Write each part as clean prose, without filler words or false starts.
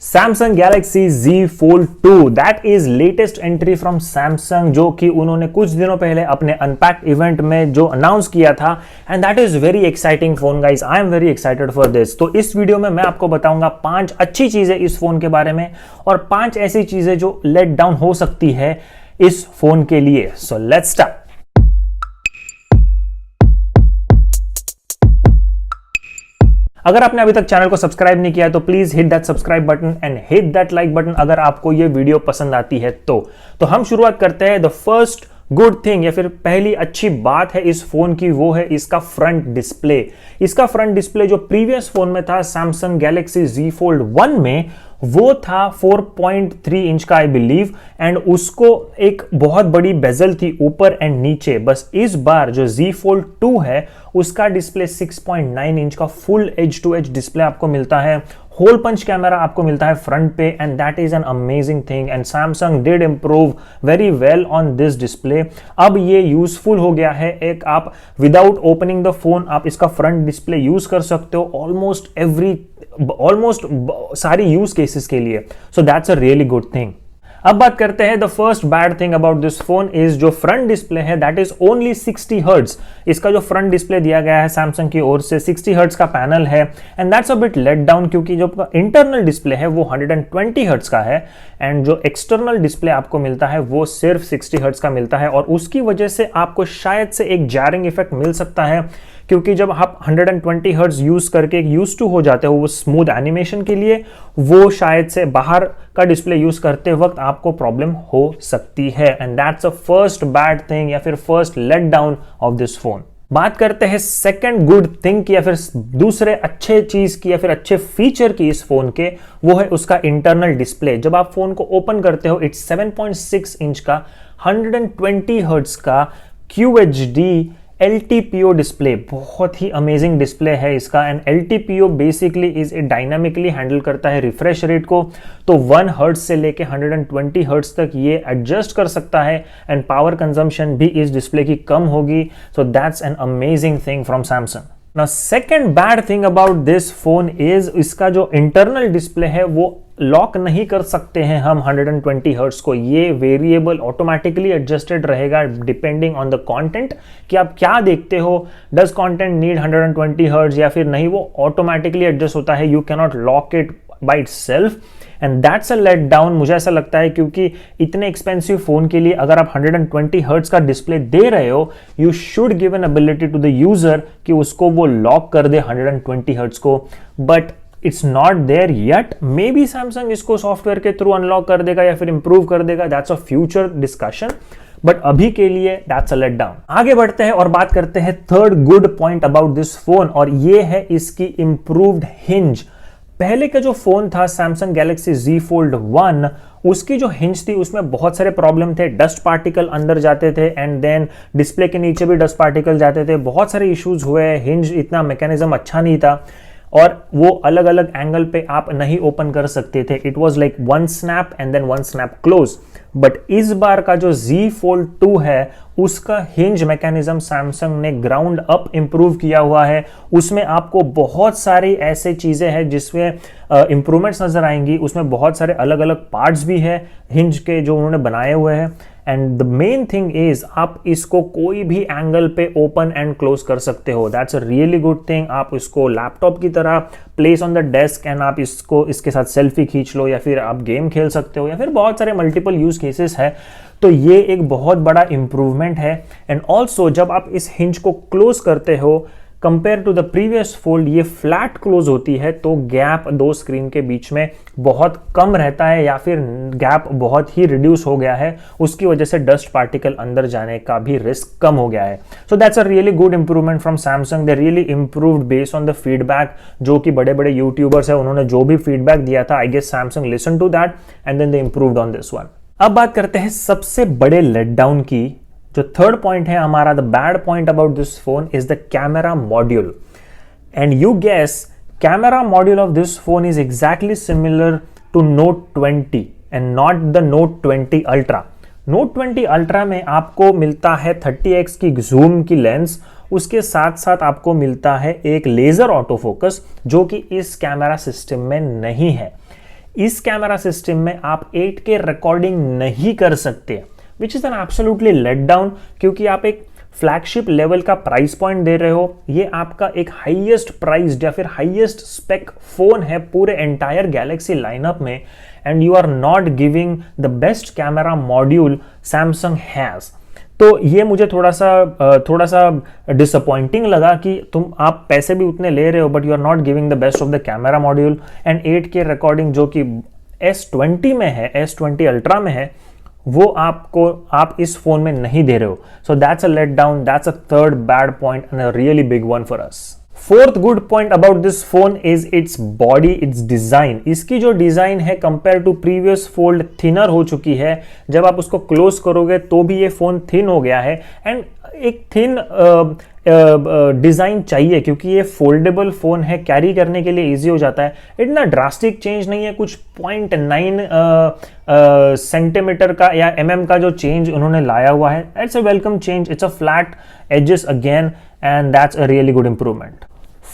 Samsung Galaxy Z Fold 2 that is latest entry from Samsung जो कि उन्होंने कुछ दिनों पहले अपने अनपैक्ड इवेंट में जो अनाउंस किया था and that is very exciting phone guys. I am very excited for this. तो इस वीडियो में मैं आपको बताऊंगा 5 अच्छी चीजें इस फोन के बारे में और 5 ऐसी चीजें जो लेट डाउन हो सकती है इस फोन के लिए। So let's start. अगर आपने अभी तक चैनल को सब्सक्राइब नहीं किया है तो please hit that subscribe button and hit that like button अगर आपको ये वीडियो पसंद आती है तो हम शुरुआत करते हैं। द फर्स्ट गुड थिंग या फिर पहली अच्छी बात है इस फोन की, वो है इसका फ्रंट डिस्प्ले। इसका फ्रंट डिस्प्ले जो प्रीवियस फोन में था Samsung Galaxy Z Fold 1 में, वो था 4.3 इंच का आई बिलीव एंड उसको एक बहुत बड़ी बेजल थी ऊपर एंड नीचे। बस इस बार जो Z Fold 2 है उसका डिस्प्ले 6.9 इंच का full edge to edge display आपको मिलता है। होल पंच कैमरा आपको मिलता है फ्रंट पे and that is an amazing thing and Samsung did improve very well on this display. अब ये यूजफुल हो गया है। एक आप विदाउट ओपनिंग द फोन आप इसका फ्रंट डिस्प्ले यूज कर सकते हो ऑलमोस्ट सारी यूज केसेस के लिए। सो that's a really good thing. अब बात करते हैं the first bad thing about this phone is जो फ्रंट डिस्प्ले है दैट इज ओनली 60 हर्ट्ज। इसका जो फ्रंट डिस्प्ले दिया गया है Samsung की ओर से 60 हर्ट्ज का पैनल है and that's a bit let down क्योंकि जो इंटरनल डिस्प्ले है वो 120 हर्ट्ज का है एंड जो एक्सटर्नल डिस्प्ले आपको मिलता है वो सिर्फ 60 हर्ट्ज का मिलता है और उसकी वजह से आपको शायद से एक जैरिंग इफेक्ट मिल सकता है क्योंकि जब आप 120 हर्ट्ज यूज करके यूज टू हो जाते हो वो स्मूथ एनिमेशन के लिए, वो शायद से बाहर का डिस्प्ले यूज करते वक्त आपको प्रॉब्लम हो सकती है and that's a first bad thing या फिर first let down of this phone. बात करते हैं सेकंड गुड थिंग की या फिर दूसरे अच्छे चीज की या फिर अच्छे फीचर की इस फोन के, वो है उसका इंटरनल डिस्प्ले। जब आप फोन को ओपन करते हो इट्स 7.6 इंच का 120 हर्ट्ज का QHD LTPO डिस्प्ले। बहुत ही अमेजिंग डिस्प्ले है इसका and LTPO basically is a dynamically handle करता है रिफ्रेश रेट को। तो 1 हर्ट्ज से लेके 120 हर्ट्ज तक ये एडजस्ट कर सकता है एंड पावर कंजम्पशन भी इस डिस्प्ले की कम होगी। So that's an amazing thing from Samsung। Now second bad thing about this phone is इसका जो इंटरनल डिस्प्ले है वो लॉक नहीं कर सकते हैं हम 120 हर्ट्ज को। ये वेरिएबल ऑटोमेटिकली एडजस्टेड रहेगा डिपेंडिंग ऑन द कंटेंट कि आप क्या देखते हो। डज कंटेंट नीड 120 हर्ट्ज या फिर नहीं, वो ऑटोमेटिकली एडजस्ट होता है। You can not lock it by itself and that's a let down मुझे ऐसा लगता है क्योंकि इतने एक्सपेंसिव फोन के लिए अगर आप 120 हर्ट्ज का डिस्प्ले दे रहे हो you should give an ability to the user कि उसको वो लॉक कर दे 120 हर्ट्ज को, but it's not there yet. Maybe Samsung इसको सॉफ्टवेयर के थ्रू अनलॉक कर देगा या फिर इंप्रूव कर देगा, that's a future discussion, but अभी के लिए दैट्स अ लेट डाउन। आगे बढ़ते हैं और बात करते हैं third good point about this phone और ये है इसकी इंप्रूव्ड हिंज। पहले का जो फोन था Samsung Galaxy Z Fold 1 उसकी जो हिंज थी उसमें बहुत सारे प्रॉब्लम थे। डस्ट पार्टिकल अंदर जाते थे एंड देन डिस्प्ले के नीचे भी डस्ट पार्टिकल जाते थे। बहुत सारे इश्यूज हुए। हिंज इतना मैकेनिज्म अच्छा नहीं था और वो अलग अलग एंगल पे आप नहीं ओपन कर सकते थे। It was like 1 snap and then 1 snap close. But इस बार का जो Z Fold 2 है उसका हिंज मैकेनिज्म Samsung ने ग्राउंड अप इंप्रूव किया हुआ है। उसमें आपको बहुत सारी ऐसे चीजें हैं जिसमें इंप्रूवमेंट्स नजर आएंगी। उसमें बहुत सारे अलग अलग पार्ट्स भी है हिंज के जो उन्होंने बनाए हुए हैं and the main thing is आप इसको कोई भी एंगल पे ओपन एंड क्लोज कर सकते हो। That's a really good thing. आप इसको लैपटॉप की तरह place on the desk and आप इसको इसके साथ सेल्फी खींच लो या फिर आप गेम खेल सकते हो या फिर बहुत सारे मल्टीपल यूज केसेस है। तो ये एक बहुत बड़ा इंप्रूवमेंट है एंड ऑल्सो जब आप इस हिंज को क्लोज करते हो compare to the previous fold ये फ्लैट क्लोज होती है तो गैप दो स्क्रीन के बीच में बहुत कम रहता है या फिर गैप बहुत ही रिड्यूस हो गया है। उसकी वजह से डस्ट पार्टिकल अंदर जाने का भी रिस्क कम हो गया है। सो that's a really good improvement from Samsung। They really improved based on the feedback जो कि बड़े बड़े यूट्यूबर्स है उन्होंने जो भी फीडबैक दिया था। I guess Samsung listen to that and then they improved on this one. अब बात करते हैं सबसे बड़े लेट डाउन की। जो थर्ड पॉइंट है हमारा, the bad point about this phone is the camera module and you guess camera module of this phone is exactly similar to Note 20 and not the Note 20 Ultra। Note 20 Ultra में आपको मिलता है 30x की zoom की lens, उसके साथ साथ आपको मिलता है एक लेजर ऑटो फोकस जो कि इस कैमरा सिस्टम में नहीं है। इस कैमरा सिस्टम में आप 8K रिकॉर्डिंग नहीं कर सकते, which is an absolutely let down, क्योंकि आप एक फ्लैगशिप लेवल का प्राइस पॉइंट दे रहे हो। ये आपका एक हाईएस्ट प्राइस्ड या फिर हाईएस्ट स्पेक फोन है पूरे एंटायर गैलेक्सी लाइनअप में, and you are not giving the best camera module Samsung has. तो ये मुझे थोड़ा सा डिसअपॉइंटिंग लगा कि आप पैसे भी उतने ले रहे हो but you are not giving the best of the camera module and 8K recording जो कि S20 में है, S20 अल्ट्रा में है, वो आप इस फोन में नहीं दे रहे हो। So that's a let down, that's a third bad point and a really big one for us. Fourth good point about this phone is its body, its design. इसकी जो डिजाइन है compare to previous fold thinner हो चुकी है। जब आप उसको close करोगे तो भी ये फोन थिन हो गया है, एंड एक थिन डिजाइन चाहिए क्योंकि ये फोल्डेबल फोन है, कैरी करने के लिए इजी हो जाता है। इतना ड्रास्टिक चेंज नहीं है, कुछ 0.9 सेंटीमीटर का या mm का जो चेंज उन्होंने लाया हुआ है। It's a welcome change, it's a flat edges again, and that's a really good improvement.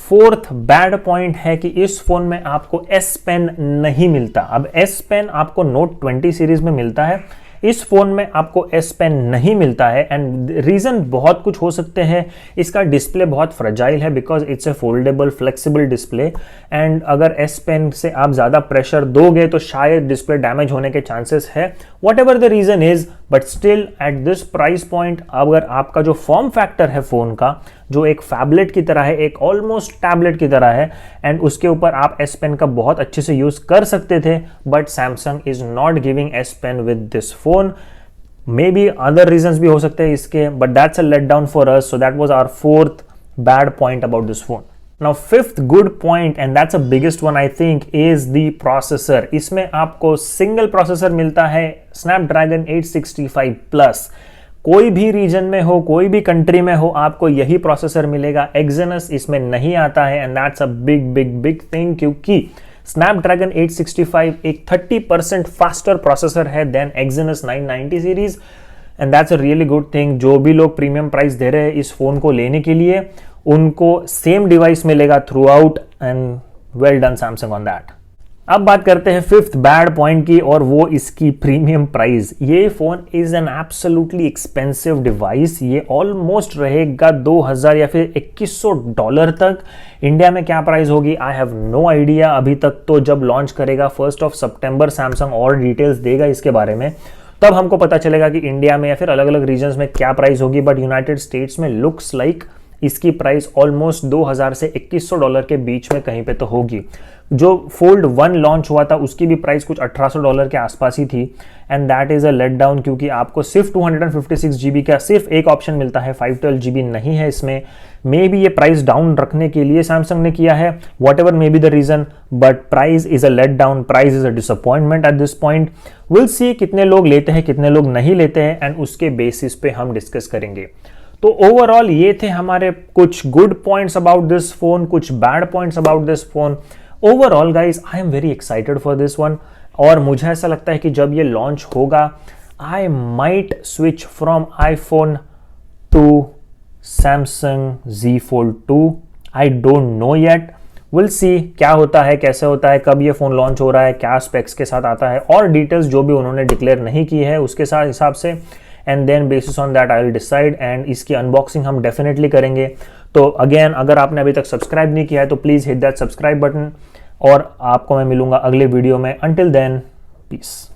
Fourth bad point है कि इस फोन में आपको S पेन नहीं मिलता। अब S पेन आपको नोट 20 सीरीज में मिलता है, इस फोन में आपको S पेन नहीं मिलता है, एंड रीजन बहुत कुछ हो सकते हैं। इसका डिस्प्ले बहुत फ्रेजाइल है because it's a foldable flexible display, and अगर S पेन से आप ज्यादा प्रेशर दोगे तो शायद डिस्प्ले डैमेज होने के चांसेस है। Whatever the reason is, but still at this price point अगर आपका जो फॉर्म फैक्टर है फोन का, जो एक फैबलेट की तरह है, एक ऑलमोस्ट टैबलेट की तरह है, एंड उसके ऊपर आप S पेन का बहुत अच्छे से यूज कर सकते थे, but Samsung is not giving S pen with this phone. Maybe other reasons भी हो सकते हैं इसके, but that's a let down for us. So that was our fourth bad point about this phone. Now fifth good point, and that's the biggest one I think, is the processor. इसमें आपको single processor मिलता है Snapdragon 865 plus. कोई भी reason में हो, कोई भी कंट्री में हो, आपको यही प्रोसेसर मिलेगा। Exynos इसमें नहीं आता है, and that's a big big big thing, क्योंकि Snapdragon 865 एक 30% फास्टर प्रोसेसर है than Exynos 990 series, and that's a really good thing. जो भी लोग प्रीमियम प्राइस दे रहे हैं इस फोन को लेने के लिए, उनको सेम डिवाइस मिलेगा through out, and well done Samsung on that. अब बात करते हैं फिफ्थ बैड पॉइंट की, और वो इसकी प्रीमियम प्राइस। ये phone is an absolutely expensive device. ये ऑलमोस्ट रहेगा 2000 या फिर $2100 तक। इंडिया में क्या प्राइस होगी आई हैव नो आइडिया अभी तक। तो जब लॉन्च करेगा 1 सितंबर सैमसंग और डिटेल्स देगा इसके बारे में, तब हमको पता चलेगा कि इंडिया में या फिर अलग अलग रीजन्स में क्या प्राइस होगी। बट यूनाइटेड स्टेट्स में लुक्स लाइक इसकी प्राइस ऑलमोस्ट 2000 से $2100 के बीच में कहीं पे तो होगी। जो फोल्ड 1 लॉन्च हुआ था उसकी भी प्राइस कुछ $1800 के आसपास ही थी, and that is a let down, क्योंकि आपको सिर्फ 256 GB का सिर्फ एक ऑप्शन मिलता है, 512 GB नहीं है इसमें। मे बी ये प्राइस डाउन रखने के लिए सैमसंग ने किया है, whatever maybe the reason, but price is a let down, price is a disappointment at this point. Will see कितने लोग लेते हैं, कितने लोग नहीं लेते हैं, एंड उसके बेसिस पे हम डिस्कस करेंगे। तो ओवरऑल ये थे हमारे कुछ good points about this phone, कुछ bad points about this phone. Overall guys I am very excited for this one, और मुझे ऐसा लगता है कि जब ये लॉन्च होगा I might switch from iPhone to Samsung Z Fold 2। I don't know yet, will see क्या होता है, कैसे होता है, कब ये फोन लॉन्च हो रहा है, क्या स्पेक्स के साथ आता है, और डिटेल्स जो भी उन्होंने डिक्लेयर नहीं की है उसके साथ हिसाब से, and then basis on that I will decide, and इसकी अनबॉक्सिंग हम डेफिनेटली करेंगे। तो अगेन अगर आपने अभी तक सब्सक्राइब नहीं किया है तो please hit that subscribe button, और आपको मैं मिलूंगा अगले वीडियो में। Until then piece.